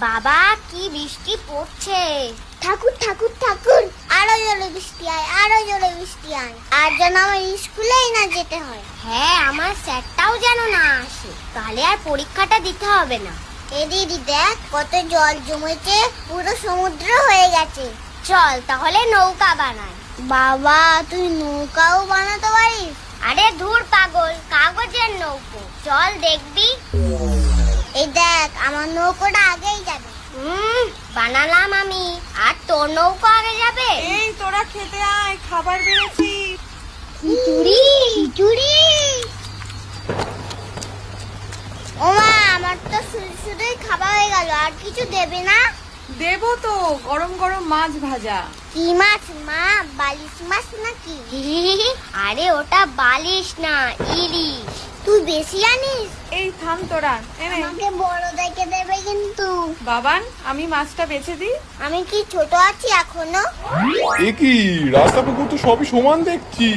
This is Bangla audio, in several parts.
বাবা কি বৃষ্টি পড়ছে। ঠাকুর ঠাকুর ঠাকুর, আরো জোরে বৃষ্টি আয়, আরো জোরে বৃষ্টি আয়, আর যেন আমার স্কুলেই না যেতে হয়। হ্যাঁ, আমার স্যারটাও যেন না আসে, তাহলে আর পরীক্ষাটা দিতে হবে না। এ দিদি দেখ কত জল জমেছে, পুরো সমুদ্র হয়ে গেছে। চল তাহলে নৌকা বানাই। বাবা তুই নৌকাও বানাতে পারিস? আরে ধুর পাগল, কাগজের নৌকো, চল দেখবি। এই দেখ আমার নৌকোটা আগেই যাবে। বানালাম আমি, আর তোর নৌকো আগে যাবে। এই তোরা খেতে আয়, খাবার বেড়েছি। খিচুড়ি খিচুড়ি। ওমা আমার তো শুধুই খাবার হয়ে গেল, আর কিছু দেবে না? দেবো তো, গরম গরম মাছ ভাজা। কি মাছ মা, বালিশ মাছ নাকি? আরে ওটা বালিশ না, ইলিশ। তুই বেশি জানিস। এই থাম তোরা, এনে। আমাকে বড় দেখে দেবে কিন্তু। বাবান, আমি মাছটা বেছে দিই। আমি কি ছোট আছি এখনো? এ কি, রাস্তা পুকুর তো সবই সমান দেখছি।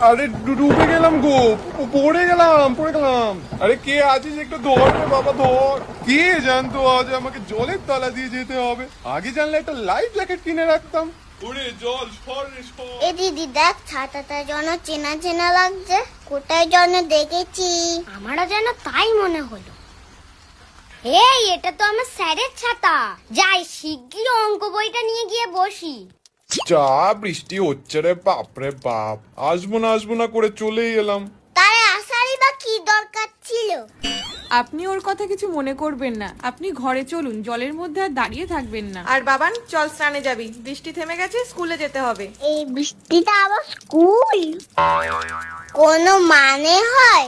আরে ডুবে গেলাম গো, পড়ে গেলাম। আরে কে আছিস, একটু ধর রে বাবা, ধর। কে জানতো আজ আমাকে জলের তলা দিয়ে যেতে হবে। আগে জানলে একটা লাইফ জ্যাকেট কিনে রাখতাম। ওরে জল সর রে সর। এ দিদি দেখ ছাতাটা যেন চেনা চেনা লাগছে, কোথায় যেন দেখেছি। আমারও যেন তাই মনে হলো। এই এটা তো আমার স্যারের ছাতা। যাই শিগগির অঙ্ক বইটা নিয়ে গিয়ে বসি। যা বৃষ্টি হচ্ছে রে বাপরে বাপ, আসবো না করে চলেই এলাম। তার আসারই বা কি দরকার ছিল? আপনি ওর কথা কিছু মনে করবেন না, আপনি ঘরে চলুন, জলের মধ্যে আর দাঁড়িয়ে থাকবেন না। আর বাবান চল, স্নানে যাবি, বৃষ্টি থেমে গেছে, স্কুলে যেতে হবে। এই বৃষ্টিটা আবার স্কুল, কোনো মানে হয়?